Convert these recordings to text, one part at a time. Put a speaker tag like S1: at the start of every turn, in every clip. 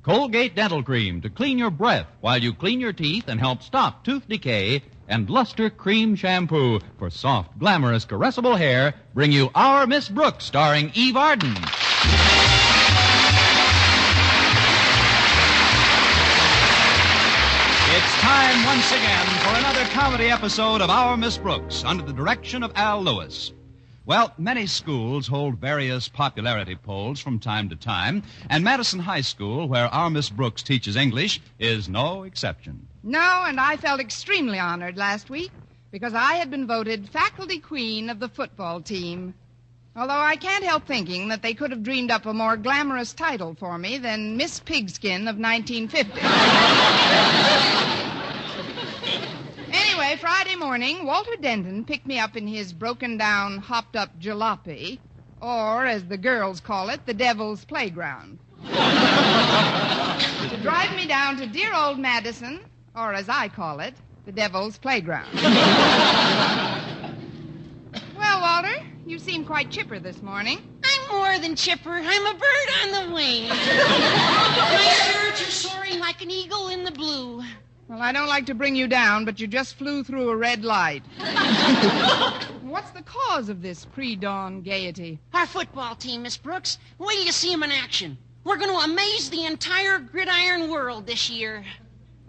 S1: Colgate Dental Cream to clean your breath while you clean your teeth and help stop tooth decay. And Luster Cream Shampoo for soft, glamorous, caressable hair bring you Our Miss Brooks, starring Eve Arden. It's time once again for another comedy episode of Our Miss Brooks under the direction of Al Lewis. Well, many schools hold various popularity polls from time to time, and Madison High School, where Our Miss Brooks teaches English, is no exception.
S2: No, and I felt extremely honored last week because I had been voted faculty queen of the football team. Although I can't help thinking that they could have dreamed up a more glamorous title for me than Miss Pigskin of 1950. Anyway, Friday morning, Walter Denton picked me up in his broken-down, hopped-up jalopy, or, as the girls call it, the Devil's Playground, to drive me down to dear old Madison, or as I call it, the Devil's Playground. Well, Walter, you seem quite chipper this morning.
S3: I'm more than chipper. I'm a bird on the wing. My spirits are soaring like an eagle in the blue.
S2: Well, I don't like to bring you down, but you just flew through a red light. What's the cause of this pre-dawn gaiety?
S3: Our football team, Miss Brooks. Wait till you see them in action. We're going to amaze the entire gridiron world this year.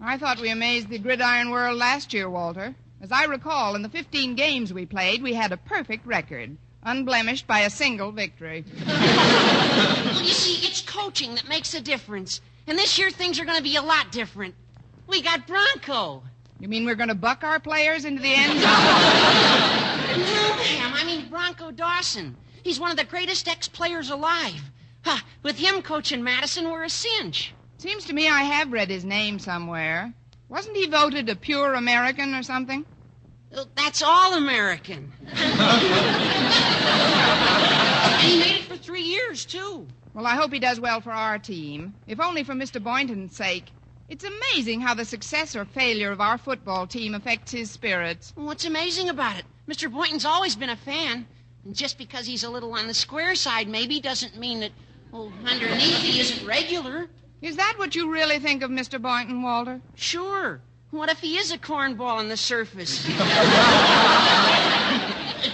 S2: I thought we amazed the gridiron world last year, Walter. As I recall, in the 15 games we played, we had a perfect record, unblemished by a single victory.
S3: Well, you see, it's coaching that makes a difference. And this year things are going to be a lot different. We got Bronco.
S2: You mean we're going to buck our players into the end zone?
S3: No, ma'am. I mean Bronco Dawson. He's one of the greatest ex-players alive. With him coaching Madison, we're a cinch.
S2: Seems to me I have read his name somewhere. Wasn't he voted a pure American or something?
S3: That's all American. And he made it for 3 years, too.
S2: Well, I hope he does well for our team, if only for Mr. Boynton's sake. It's amazing how the success or failure of our football team affects his spirits.
S3: What's amazing about it? Mr. Boynton's always been a fan. And just because he's a little on the square side maybe doesn't mean that, underneath he isn't regular.
S2: Is that what you really think of Mr. Boynton, Walter?
S3: Sure. What if he is a cornball on the surface?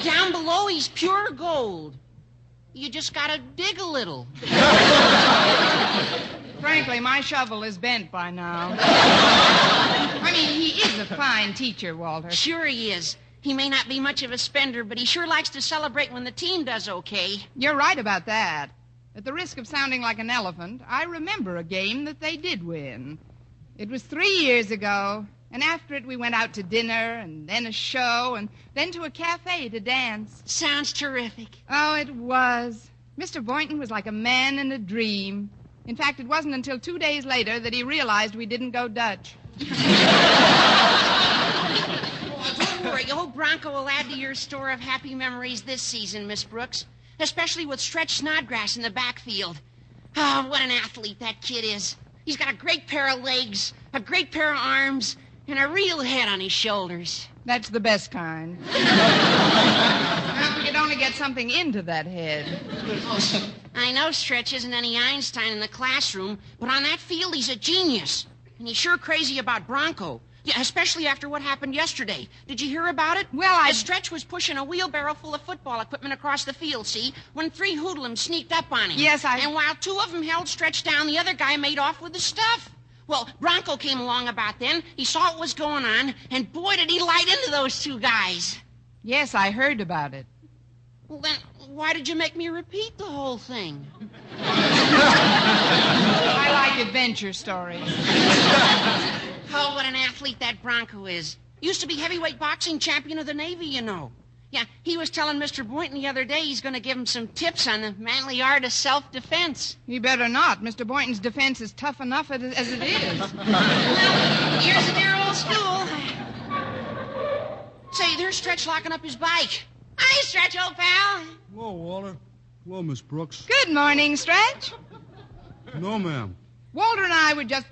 S3: Down below, he's pure gold. You just gotta dig a little.
S2: Frankly, my shovel is bent by now. I mean, he is a fine teacher, Walter.
S3: Sure he is. He may not be much of a spender, but he sure likes to celebrate when the team does okay.
S2: You're right about that. At the risk of sounding like an elephant, I remember a game that they did win. It was 3 years ago, and after it we went out to dinner, and then a show, and then to a cafe to dance.
S3: Sounds terrific.
S2: Oh, it was. Mr. Boynton was like a man in a dream. In fact, it wasn't until 2 days later that he realized we didn't go Dutch.
S3: Don't worry. Old Bronco will add to your store of happy memories this season, Miss Brooks. Especially with Stretch Snodgrass in the backfield. Oh, what an athlete that kid is. He's got a great pair of legs, a great pair of arms, and a real head on his shoulders.
S2: That's the best kind. Well, if we could only get something into that head.
S3: I know Stretch isn't any Einstein in the classroom, but on that field he's a genius. And he's sure crazy about Bronco. Yeah, especially after what happened yesterday. Did you hear about it?
S2: Well,
S3: Stretch was pushing a wheelbarrow full of football equipment across the field, see, when 3 hoodlums sneaked up on him.
S2: Yes,
S3: And while 2 of them held Stretch down, the other guy made off with the stuff. Well, Bronco came along about then. He saw what was going on, and boy, did he light into those 2 guys.
S2: Yes, I heard about it.
S3: Well, then, why did you make me repeat the whole thing?
S2: I like adventure stories.
S3: Oh, what an athlete that Bronco is. Used to be heavyweight boxing champion of the Navy, you know. Yeah, he was telling Mr. Boynton the other day he's going to give him some tips on the manly art of self-defense.
S2: He better not. Mr. Boynton's defense is tough enough as it is.
S3: Well, here's the dear old school. Say, there's Stretch locking up his bike. Hi, Stretch, old pal.
S4: Hello, Walter. Hello, Miss Brooks.
S2: Good morning, Stretch.
S4: No, ma'am.
S2: Walter and I were just...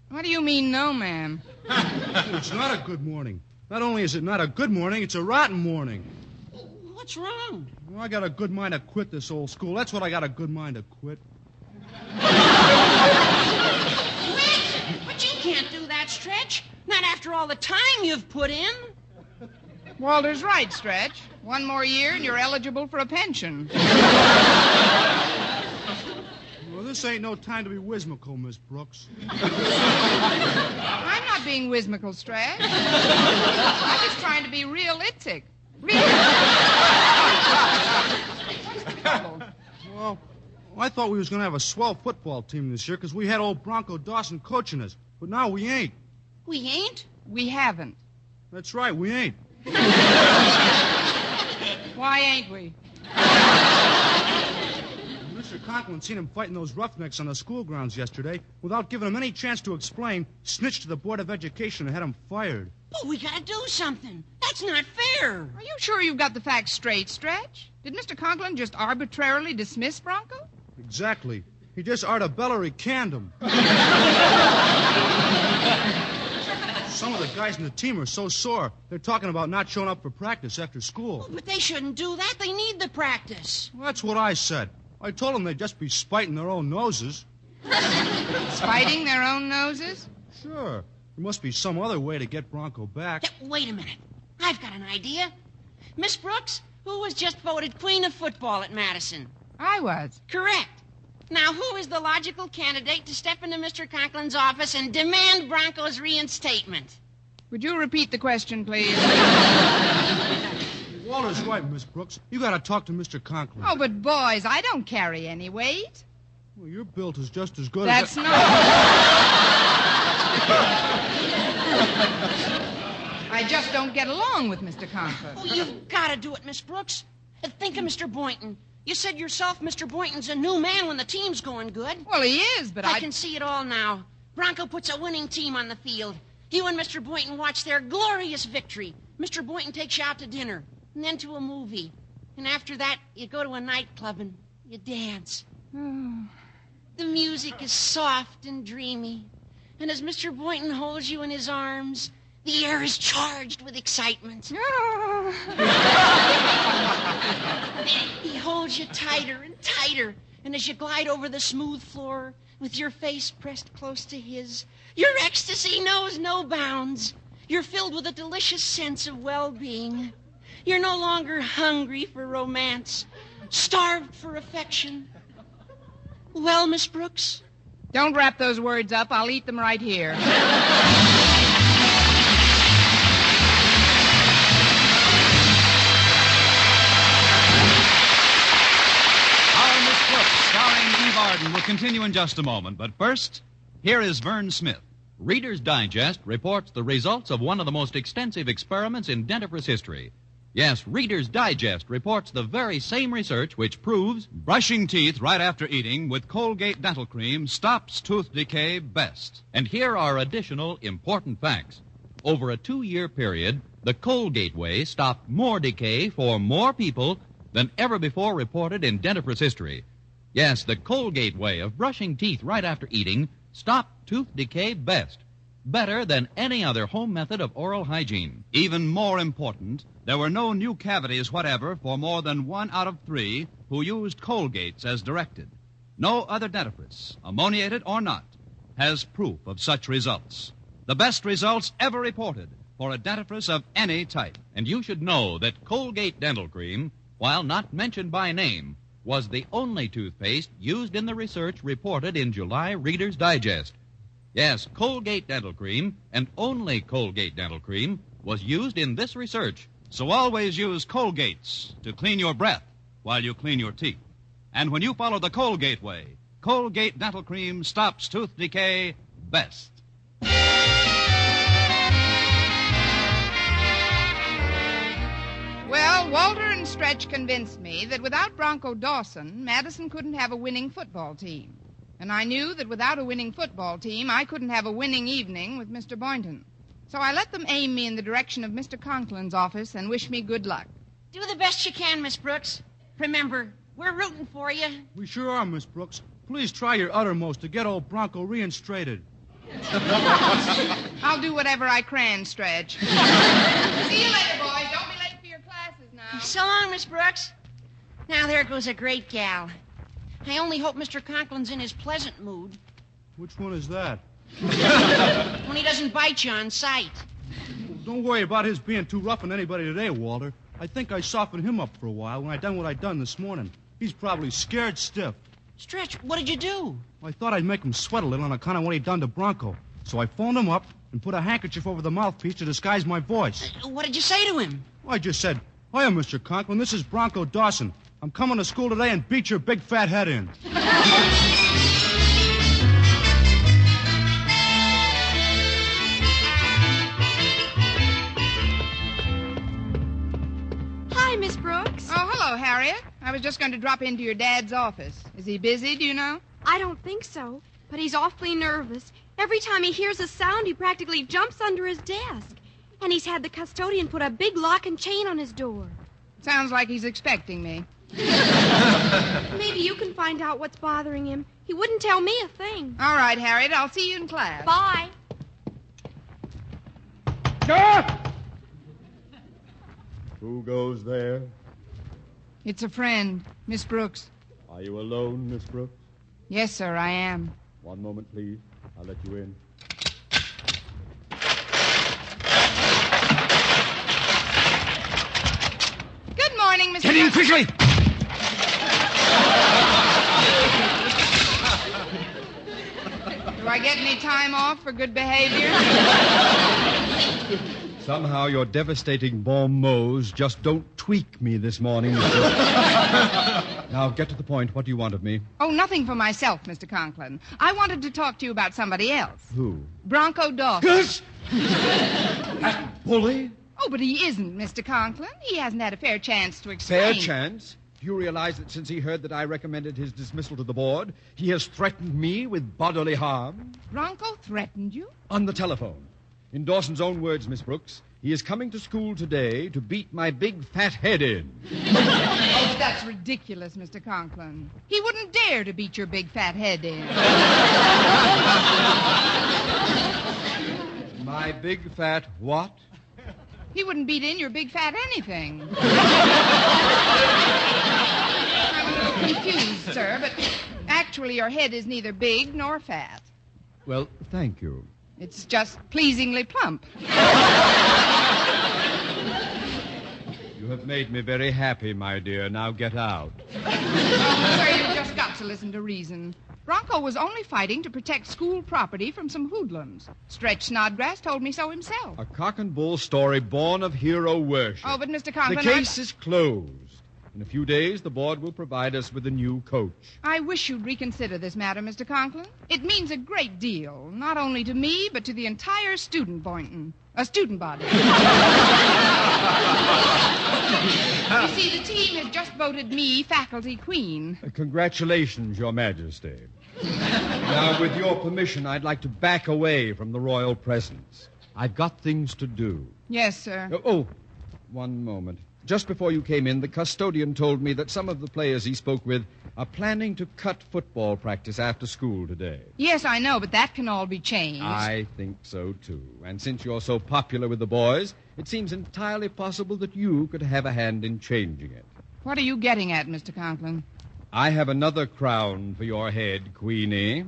S2: What do you mean, no, ma'am?
S4: It's not a good morning. Not only is it not a good morning, it's a rotten morning.
S3: What's wrong?
S4: Well, I got a good mind to quit this old school. That's what I got a good mind to quit.
S3: all the time you've put in.
S2: Walter's right, Stretch. One more year and you're eligible for a pension.
S4: Well, this ain't no time to be whimsical, Miss Brooks.
S2: I'm not being whimsical, Stretch. I'm just trying to be realistic. What's the trouble?
S4: Well, I thought we was going to have a swell football team this year because we had old Bronco Dawson coaching us. But now we ain't.
S3: We ain't?
S2: We haven't.
S4: That's right, we ain't.
S2: Why ain't we?
S4: Mr. Conklin seen him fighting those roughnecks on the school grounds yesterday. Without giving him any chance to explain, snitched to the Board of Education and had him fired.
S3: But we gotta do something. That's not fair.
S2: Are you sure you've got the facts straight, Stretch? Did Mr. Conklin just arbitrarily dismiss Bronco?
S4: Exactly. He just artabellary canned him. Some of the guys in the team are so sore, they're talking about not showing up for practice after school.
S3: Oh, but they shouldn't do that. They need the practice.
S4: Well, that's what I said. I told them they'd just be spiting their own noses.
S2: Spiting their own noses?
S4: Sure. There must be some other way to get Bronco back.
S3: Wait a minute. I've got an idea. Miss Brooks, who was just voted Queen of Football at Madison?
S2: I was.
S3: Correct. Now, who is the logical candidate to step into Mr. Conklin's office and demand Bronco's reinstatement?
S2: Would you repeat the question, please?
S4: Walter's right, Miss Brooks. You got to talk to Mr. Conklin.
S2: Oh, but boys, I don't carry any weight.
S4: Well, your built is just as good
S2: That's
S4: as...
S2: not... I just don't get along with Mr. Conklin.
S3: Oh, you've got to do it, Miss Brooks. And think of Mr. Boynton. You said yourself Mr. Boynton's a new man when the team's going good.
S2: Well, he is, but
S3: I can see it all now. Bronco puts a winning team on the field. You and Mr. Boynton watch their glorious victory. Mr. Boynton takes you out to dinner, and then to a movie. And after that, you go to a nightclub and you dance. The music is soft and dreamy. And as Mr. Boynton holds you in his arms, the air is charged with excitement. He holds you tighter and tighter. And as you glide over the smooth floor with your face pressed close to his, your ecstasy knows no bounds. You're filled with a delicious sense of well-being. You're no longer hungry for romance, starved for affection. Well, Miss Brooks?
S2: Don't wrap those words up. I'll eat them right here.
S1: Starring Eve Arden will continue in just a moment. But first, here is Vern Smith.
S5: Reader's Digest reports the results of one of the most extensive experiments in dentifrice history. Yes, Reader's Digest reports the very same research which proves
S1: brushing teeth right after eating with Colgate Dental Cream stops tooth decay best.
S5: And here are additional important facts. Over a 2-year period, the Colgate way stopped more decay for more people than ever before reported in dentifrice history. Yes, the Colgate way of brushing teeth right after eating stopped tooth decay best. Better than any other home method of oral hygiene.
S1: Even more important, there were no new cavities whatever for more than 1 out of 3 who used Colgates as directed. No other dentifrice, ammoniated or not, has proof of such results. The best results ever reported for a dentifrice of any type.
S5: And you should know that Colgate Dental Cream, while not mentioned by name, was the only toothpaste used in the research reported in July Reader's Digest. Yes, Colgate Dental Cream, and only Colgate Dental Cream, was used in this research.
S1: So always use Colgates to clean your breath while you clean your teeth. And when you follow the Colgate way, Colgate Dental Cream stops tooth decay best.
S2: Well, Walter and Stretch convinced me that without Bronco Dawson, Madison couldn't have a winning football team. And I knew that without a winning football team, I couldn't have a winning evening with Mr. Boynton. So I let them aim me in the direction of Mr. Conklin's office and wish me good luck.
S3: Do the best you can, Miss Brooks. Remember, we're rooting for you.
S4: We sure are, Miss Brooks. Please try your uttermost to get old Bronco reinstated.
S2: I'll do whatever I can, Stretch. See you later, boys. Don't be late for your classes now.
S3: So long, Miss Brooks. Now, there goes a great gal. I only hope Mr. Conklin's in his pleasant mood.
S4: Which one is that?
S3: When he doesn't bite you on sight.
S4: Don't worry about his being too rough on anybody today, Walter. I think I softened him up for a while when I done what I done this morning. He's probably scared stiff.
S3: Stretch, what did you do?
S4: I thought I'd make him sweat a little on account of what he'd done to Bronco. So I phoned him up and put a handkerchief over the mouthpiece to disguise my voice.
S3: What did you say to him?
S4: I just said, "Hiya, Mr. Conklin. This is Bronco Dawson. I'm coming to school today and beat your big fat head in."
S6: Hi, Miss Brooks.
S2: Oh, hello, Harriet. I was just going to drop into your dad's office. Is he busy, do you know?
S6: I don't think so, but he's awfully nervous. Every time he hears a sound, he practically jumps under his desk. And he's had the custodian put a big lock and chain on his door.
S2: Sounds like he's expecting me.
S6: Maybe you can find out what's bothering him. He wouldn't tell me a thing.
S2: All right, Harriet, I'll see you in class.
S6: Bye.
S7: Who goes there?
S2: It's a friend, Miss Brooks.
S7: Are you alone, Miss Brooks?
S2: Yes, sir, I am.
S7: One moment, please. I'll let you in.
S2: Good morning, Mr.
S1: Get in quickly!
S2: Do I get any time off for good behavior?
S7: Somehow your devastating bon mots just don't tweak me this morning, Miss Brooks. Now, get to the point. What do you want of me?
S2: Oh, nothing for myself, Mr. Conklin. I wanted to talk to you about somebody else.
S7: Who?
S2: Bronco Dawson.
S7: Gus! That bully?
S2: Oh, but he isn't, Mr. Conklin. He hasn't had a fair chance to explain.
S7: Fair chance? Do you realize that since he heard that I recommended his dismissal to the board, he has threatened me with bodily harm?
S2: Bronco threatened you?
S7: On the telephone. In Dawson's own words, Miss Brooks, he is coming to school today to beat my big fat head in.
S2: Oh, but that's ridiculous, Mr. Conklin. He wouldn't dare to beat your big fat head in.
S7: My big fat what?
S2: He wouldn't beat in your big fat anything. I'm a little confused, sir, but actually your head is neither big nor fat.
S7: Well, thank you.
S2: It's just pleasingly plump.
S7: You have made me very happy, my dear. Now get out.
S2: Sir, you've just got to listen to reason. Bronco was only fighting to protect school property from some hoodlums. Stretch Snodgrass told me so himself.
S7: A cock and bull story born of hero worship.
S2: Oh, but Mr.
S7: The
S2: Conklin,
S7: case is closed. In a few days, the board will provide us with a new coach.
S2: I wish you'd reconsider this matter, Mr. Conklin. It means a great deal, not only to me, but to the entire student Boynton. Student body. You see, the team has just voted me faculty queen.
S7: Congratulations, Your Majesty. Now, with your permission, I'd like to back away from the royal presence. I've got things to do.
S2: Yes, sir.
S7: Oh, one moment. Just before you came in, the custodian told me that some of the players he spoke with are planning to cut football practice after school today.
S2: Yes, I know, but that can all be changed.
S7: I think so, too. And since you're so popular with the boys, it seems entirely possible that you could have a hand in changing it.
S2: What are you getting at, Mr. Conklin?
S7: I have another crown for your head, Queenie.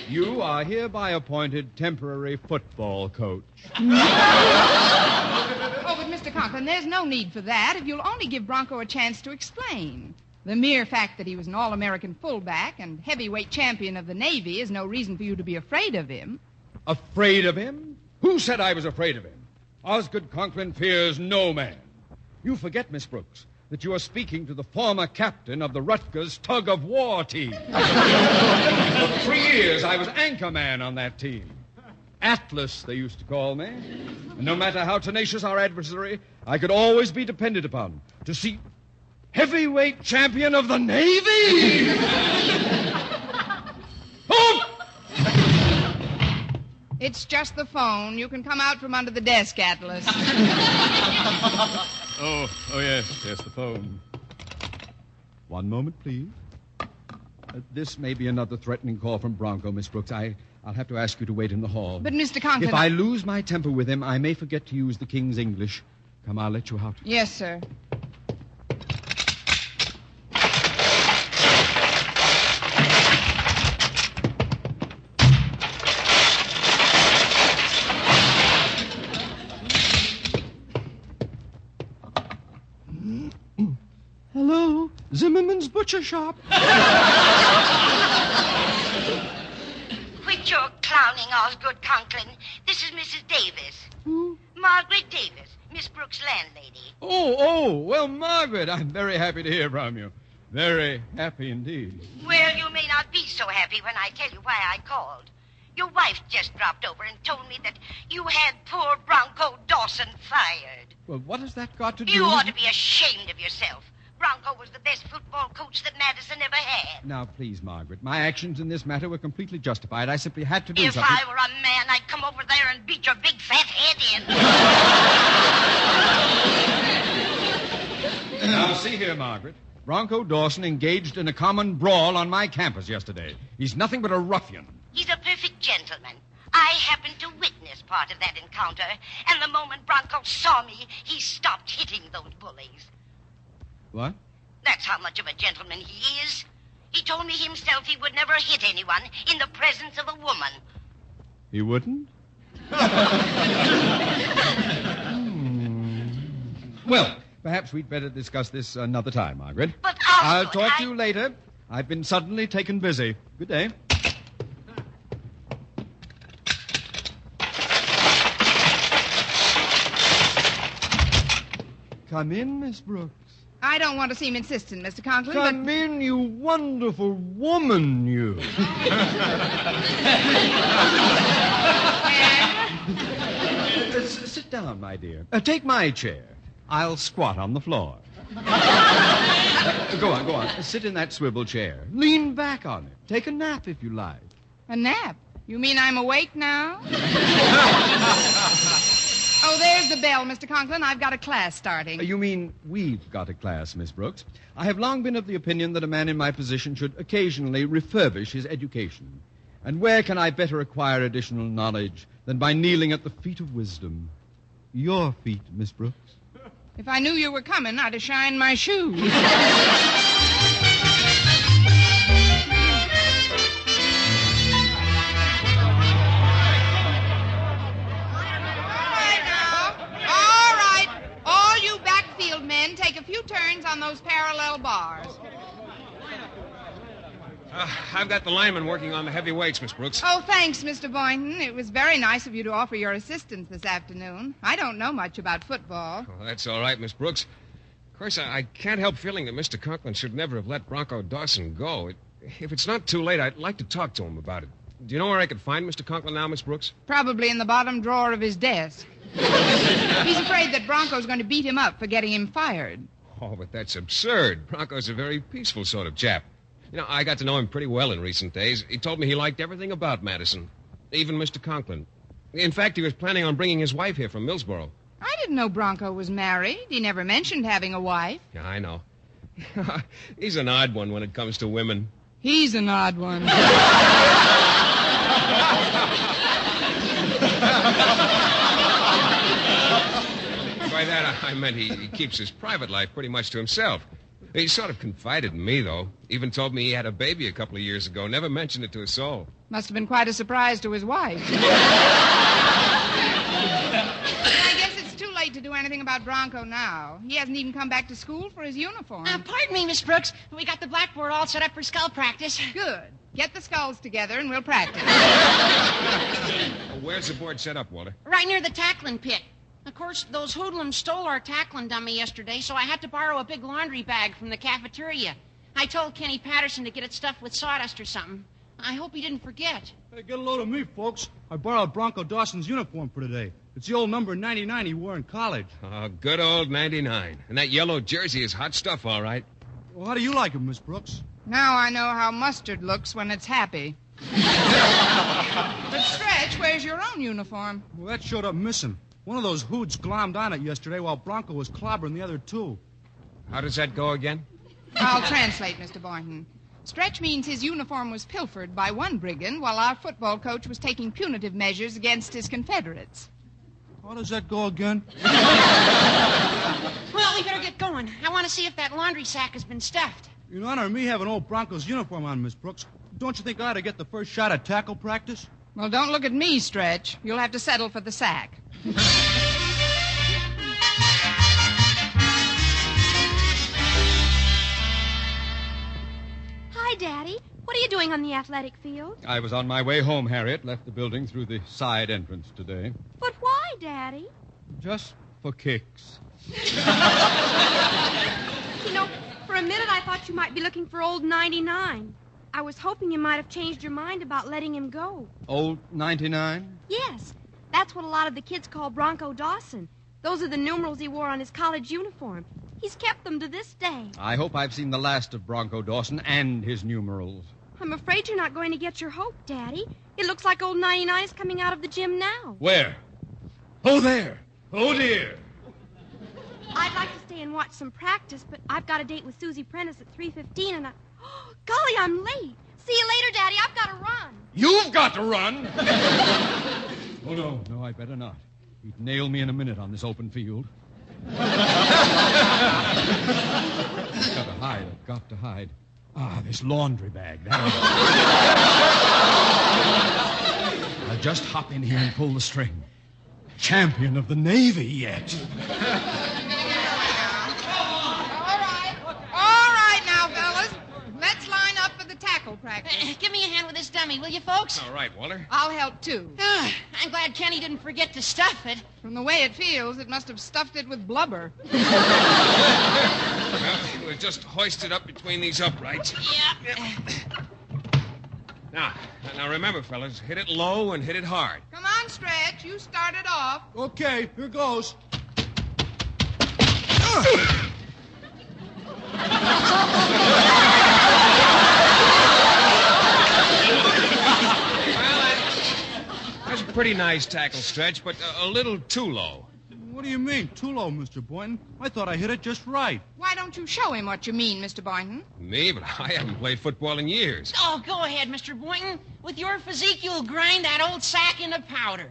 S7: You are hereby appointed temporary football coach.
S2: Oh, but Mr. Conklin, there's no need for that if you'll only give Bronco a chance to explain. The mere fact that he was an All-American fullback and heavyweight champion of the Navy is no reason for you to be afraid of him.
S7: Afraid of him? Who said I was afraid of him? Osgood Conklin fears no man. You forget, Miss Brooks, that you are speaking to the former captain of the Rutgers tug-of-war team. For 3 years, I was anchor man on that team. Atlas, they used to call me. And no matter how tenacious our adversary, I could always be depended upon to see heavyweight champion of the Navy. Oh!
S2: It's just the phone. You can come out from under the desk, Atlas.
S7: Oh, yes, the phone. One moment, please. This may be another threatening call from Bronco, Miss Brooks. I'll have to ask you to wait in the hall.
S2: But, Mr. Conklin...
S7: If I lose my temper with him, I may forget to use the King's English. Come, I'll let you out.
S2: Yes, sir.
S4: butcher shop.
S8: Quit your clowning, Osgood Conklin. This is Mrs. Davis.
S4: Who?
S8: Margaret Davis, Miss Brooks' landlady.
S7: Well, Margaret, I'm very happy to hear from you. Very happy indeed.
S8: Well, you may not be so happy when I tell you why I called. Your wife just dropped over and told me that you had poor Bronco Dawson fired.
S7: Well, what has that got to do
S8: You
S7: with...
S8: ought to be ashamed of yourself. Bronco was the best football coach that Madison ever had.
S7: Now, please, Margaret, my actions in this matter were completely justified. I simply had to do
S8: If
S7: something.
S8: I were a man, I'd come over there and beat your big fat head in.
S7: Now, see here, Margaret. Bronco Dawson engaged in a common brawl on my campus yesterday. He's nothing but a ruffian.
S8: He's a perfect gentleman. I happened to witness part of that encounter, and the moment Bronco saw me, he stopped hitting those bullies.
S7: What?
S8: That's how much of a gentleman he is. He told me himself he would never hit anyone in the presence of a woman.
S7: He wouldn't? Well, perhaps we'd better discuss this another time, Margaret.
S8: But
S7: I'll
S8: Osgood,
S7: talk to you later. I've been suddenly taken busy. Good day. Come in, Miss Brooks.
S2: I don't want to seem insistent, Mr. Conklin, but...
S7: Come in, you wonderful woman, you. Sit down, my dear. Take my chair. I'll squat on the floor. Go on. Sit in that swivel chair. Lean back on it. Take a nap if you like.
S2: A nap? You mean I'm awake now? Oh, there's the bell, Mr. Conklin. I've got a class starting.
S7: You mean we've got a class, Miss Brooks. I have long been of the opinion that a man in my position should occasionally refurbish his education. And where can I better acquire additional knowledge than by kneeling at the feet of wisdom? Your feet, Miss Brooks.
S2: If I knew you were coming, I'd have shined my shoes. All right. All you backfield men, take a few turns on those parallel bars.
S9: I've got the lineman working on the heavy weights, Miss Brooks.
S2: Oh, thanks, Mr. Boynton. It was very nice of you to offer your assistance this afternoon. I don't know much about football.
S9: Well, that's all right, Miss Brooks. Of course, I can't help feeling that Mr. Conklin should never have let Bronco Dawson go. If it's not too late, I'd like to talk to him about it. Do you know where I could find Mr. Conklin now, Miss Brooks?
S2: Probably in the bottom drawer of his desk. He's afraid that Bronco's going to beat him up for getting him fired.
S9: Oh, but that's absurd. Bronco's a very peaceful sort of chap. You know, I got to know him pretty well in recent days. He told me he liked everything about Madison, even Mr. Conklin. In fact, he was planning on bringing his wife here from Millsboro.
S2: I didn't know Bronco was married. He never mentioned having a wife.
S9: Yeah, I know. He's an odd one when it comes to women.
S2: He's an odd one.
S9: By that, I meant he keeps his private life pretty much to himself. He sort of confided in me, though. Even told me he had a baby a couple of years ago. Never mentioned it to a soul.
S2: Must have been quite a surprise to his wife. I guess it's too late to do anything about Bronco now. He hasn't even come back to school for his uniform.
S3: Pardon me, Miss Brooks. We got the blackboard all set up for skull practice.
S2: Good. Get the skulls together and we'll practice.
S9: Where's the board set up, Walter?
S3: Right near the tackling pit. Of course, those hoodlums stole our tackling dummy yesterday, so I had to borrow a big laundry bag from the cafeteria. I told Kenny Patterson to get it stuffed with sawdust or something. I hope he didn't forget.
S4: Hey, get a load of me, folks. I borrowed Bronco Dawson's uniform for today. It's the old number 99 he wore in college.
S9: Oh, good old 99. And that yellow jersey is hot stuff, all right.
S4: Well, how do you like him, Miss Brooks?
S2: Now I know how mustard looks when it's happy. But, Stretch, where's your own uniform?
S4: Well, that showed up missing. One of those hoods glommed on it yesterday while Bronco was clobbering the other two.
S9: How does that go again?
S2: I'll translate, Mr. Boynton. Stretch means his uniform was pilfered by one brigand while our football coach was taking punitive measures against his Confederates.
S4: How does that go again?
S3: Well, we better get going. I want to see if that laundry sack has been stuffed.
S4: In honor of me having old Bronco's uniform on, Miss Brooks, don't you think I ought to get the first shot at tackle practice?
S2: Well, don't look at me, Stretch. You'll have to settle for the sack.
S6: Daddy. What are you doing on the athletic field?
S7: I was on my way home, Harriet. Left the building through the side entrance today.
S6: But why, Daddy?
S7: Just for kicks.
S6: You know, for a minute I thought you might be looking for old 99. I was hoping you might have changed your mind about letting him go.
S7: Old 99?
S6: Yes, that's what a lot of the kids call Bronco Dawson. Those are the numerals he wore on his college uniform. He's kept them to this day.
S7: I hope I've seen the last of Bronco Dawson and his numerals.
S6: I'm afraid you're not going to get your hope, Daddy. It looks like old 99 is coming out of the gym now.
S7: Where? Oh, there. Oh, dear.
S6: I'd like to stay and watch some practice, but I've got a date with Susie Prentice at 3:15, and Oh, golly, I'm late. See you later, Daddy. I've got to run.
S7: You've got to run? Oh, no, I better not. He'd nail me in a minute on this open field. I've got to hide. Ah, this laundry bag. I'll just hop in here and pull the string. Champion of the Navy yet.
S2: All right now, fellas. Let's line up for the tackle practice.
S3: Give me a hand with this dummy, will you, folks?
S9: All right, Walter.
S2: I'll help, too.
S3: I'm glad Kenny didn't forget to stuff it.
S2: From the way it feels, it must have stuffed it with blubber.
S9: Well, we'll just hoist it up between these uprights.
S3: Yeah.
S9: Now remember, fellas, hit it low and hit it hard.
S2: Come on, Stretch. You started off.
S4: Okay, here goes.
S9: That's a pretty nice tackle, Stretch, but a little too low.
S4: What do you mean, too low, Mr. Boynton? I thought I hit it just right.
S2: Why don't you show him what you mean, Mr. Boynton?
S9: Me? But I haven't played football in years.
S3: Oh, go ahead, Mr. Boynton. With your physique, you'll grind that old sack into powder.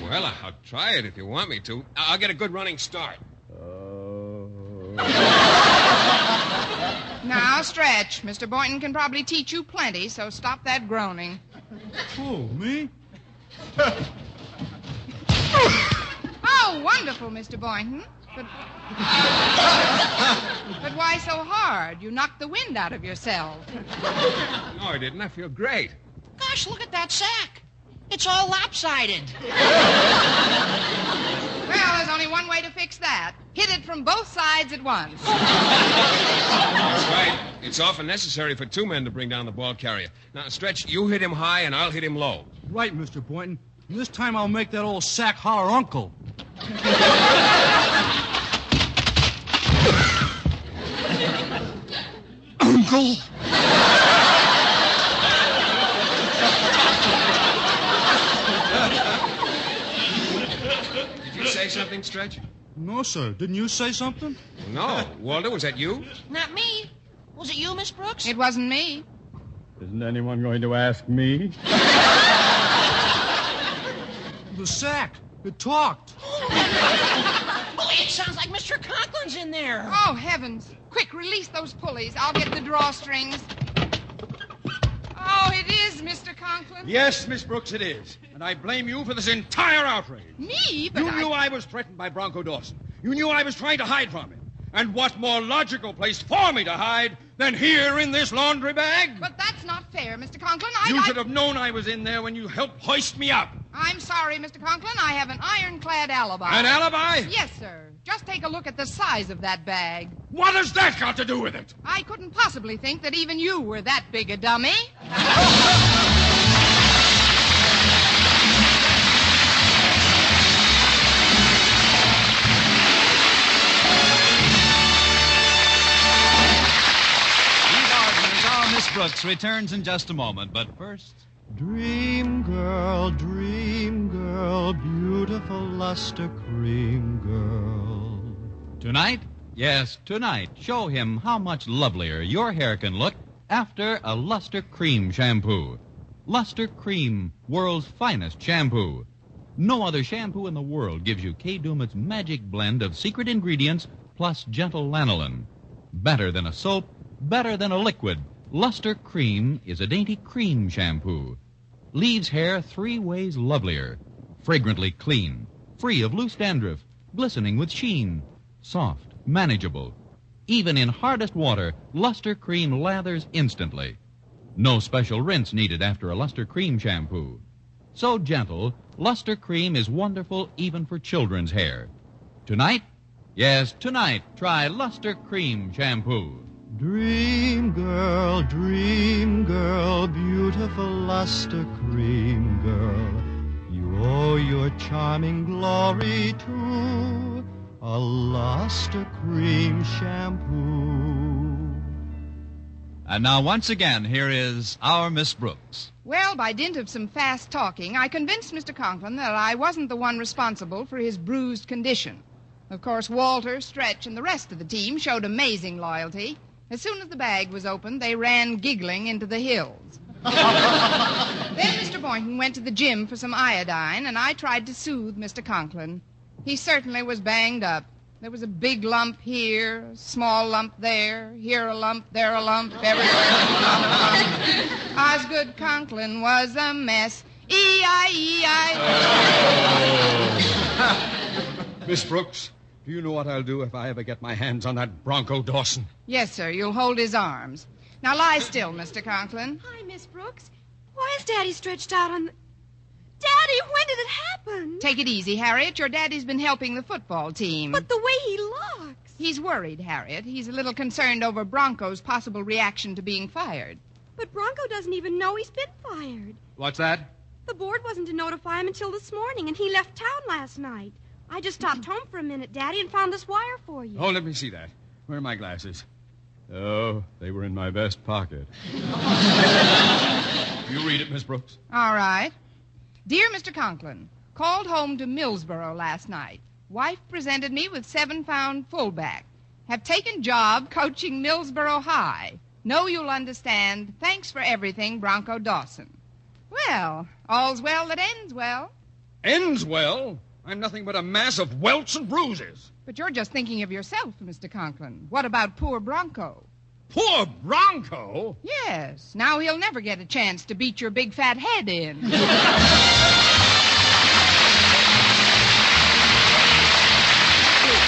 S9: Well, I'll try it if you want me to. I'll get a good running start.
S2: Now, Stretch. Mr. Boynton can probably teach you plenty, so stop that groaning.
S4: Who, me?
S2: Oh, wonderful, Mr. Boynton. But why so hard? You knocked the wind out of yourself.
S9: No, I didn't. I feel great.
S3: Gosh, look at that sack. It's all lopsided.
S2: Well, there's only one way to fix that. Hit it from both sides at once.
S9: That's right. It's often necessary for two men to bring down the ball carrier. Now, Stretch, you hit him high and I'll hit him low.
S4: Right, Mr. Boynton. And this time I'll make that old sack holler uncle. Uncle?
S9: Did you say something, Stretch?
S4: No, sir. Didn't you say something?
S9: No. Walter, was that you?
S3: Not me. Was it you, Miss Brooks?
S2: It wasn't me.
S7: Isn't anyone going to ask me?
S4: The sack. It talked.
S3: Oh, it sounds like Mr. Conklin's in there.
S2: Oh, heavens. Quick, release those pulleys. I'll get the drawstrings. Oh, it is Mr. Conklin.
S7: Yes, Miss Brooks, it is. And I blame you for this entire outrage.
S2: Me? But
S7: You knew I was threatened by Bronco Dawson. You knew I was trying to hide from him. And what more logical place for me to hide than here in this laundry bag?
S2: But that's not fair, Mr. Conklin.
S7: You should have known I was in there when you helped hoist me up.
S2: I'm sorry, Mr. Conklin. I have an ironclad alibi.
S7: An alibi?
S2: Yes, sir. Just take a look at the size of that bag.
S7: What has that got to do with it?
S2: I couldn't possibly think that even you were that big a dummy.
S1: Miss Brooks returns in just a moment, but first...
S10: Dream girl, beautiful luster cream girl.
S5: Tonight? Yes, tonight. Show him how much lovelier your hair can look after a Luster Cream shampoo. Luster Cream, world's finest shampoo. No other shampoo in the world gives you Kay Daumit's magic blend of secret ingredients plus gentle lanolin. Better than a soap, better than a liquid. Luster Cream is a dainty cream shampoo. Leaves hair 3 ways lovelier. Fragrantly clean. Free of loose dandruff. Glistening with sheen. Soft. Manageable. Even in hardest water, Luster Cream lathers instantly. No special rinse needed after a Luster Cream shampoo. So gentle, Luster Cream is wonderful even for children's hair. Tonight, yes, tonight, try Luster Cream shampoo.
S10: Dream girl, beautiful luster cream girl. You owe your charming glory to a luster cream shampoo.
S1: And now, once again, here is our Miss Brooks.
S2: Well, by dint of some fast talking, I convinced Mr. Conklin that I wasn't the one responsible for his bruised condition. Of course, Walter, Stretch, and the rest of the team showed amazing loyalty. As soon as the bag was opened, they ran giggling into the hills. Then Mr. Boynton went to the gym for some iodine, and I tried to soothe Mr. Conklin. He certainly was banged up. There was a big lump here, a small lump there, here a lump, there a lump, everywhere a lump. Osgood Conklin was a mess. E-I-E-I.
S7: Miss Brooks, do you know what I'll do if I ever get my hands on that Bronco Dawson?
S2: Yes, sir, you'll hold his arms. Now lie still, Mr. Conklin.
S6: Hi, Miss Brooks. Why is Daddy stretched out on the... Daddy, when did it happen?
S2: Take it easy, Harriet. Your daddy's been helping the football team.
S6: But the way he looks.
S2: He's worried, Harriet. He's a little concerned over Bronco's possible reaction to being fired.
S6: But Bronco doesn't even know he's been fired.
S7: What's that?
S6: The board wasn't to notify him until this morning, and he left town last night. I just stopped home for a minute, Daddy, and found this wire for you.
S7: Oh, let me see that. Where are my glasses? Oh, they were in my vest pocket. You read it, Miss Brooks.
S2: All right. Dear Mr. Conklin, called home to Millsboro last night. Wife presented me with 7-pound fullback. Have taken job coaching Millsboro High. Know you'll understand. Thanks for everything, Bronco Dawson. Well, all's well that ends well.
S7: Ends well? I'm nothing but a mass of welts and bruises.
S2: But you're just thinking of yourself, Mr. Conklin. What about poor Bronco?
S7: Poor Bronco?
S2: Yes. Now he'll never get a chance to beat your big fat head in.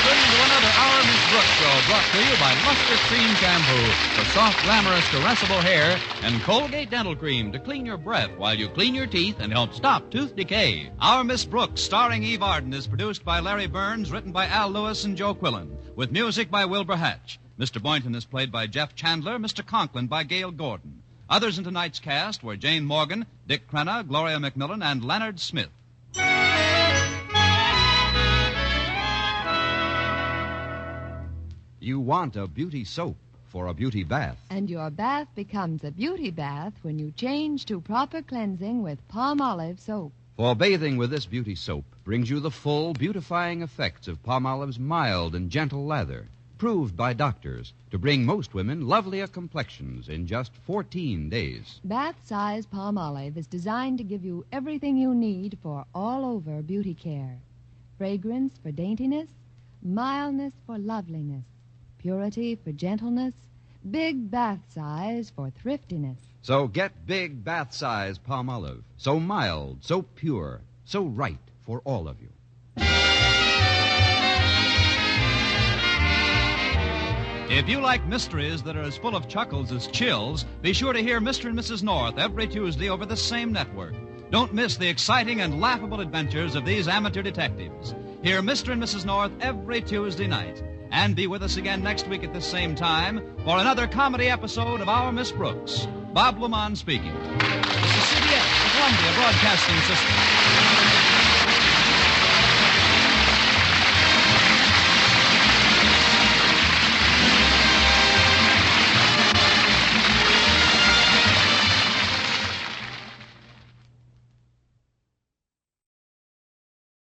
S5: Listen to another Our Miss Brooks show brought to you by Luster Cream Shampoo for soft, glamorous, caressable hair and Colgate Dental Cream to clean your breath while you clean your teeth and help stop tooth decay.
S1: Our Miss Brooks, starring Eve Arden, is produced by Larry Burns, written by Al Lewis and Joe Quillen, with music by Wilbur Hatch. Mr. Boynton is played by Jeff Chandler, Mr. Conklin by Gail Gordon. Others in tonight's cast were Jane Morgan, Dick Crenna, Gloria McMillan, and Leonard Smith.
S11: You want a beauty soap for a beauty bath.
S12: And your bath becomes a beauty bath when you change to proper cleansing with Palmolive soap.
S11: For bathing with this beauty soap brings you the full beautifying effects of Palmolive's mild and gentle lather, proved by doctors to bring most women lovelier complexions in just 14 days.
S12: Bath-size Palmolive is designed to give you everything you need for all-over beauty care. Fragrance for daintiness, mildness for loveliness, purity for gentleness, big bath size for thriftiness.
S11: So get big bath-size Palmolive. So mild, so pure, so right for all of you.
S1: If you like mysteries that are as full of chuckles as chills, be sure to hear Mr. and Mrs. North every Tuesday over the same network. Don't miss the exciting and laughable adventures of these amateur detectives. Hear Mr. and Mrs. North every Tuesday night. And be with us again next week at the same time for another comedy episode of Our Miss Brooks. Bob LeMond speaking. This is CBS, the Columbia Broadcasting System.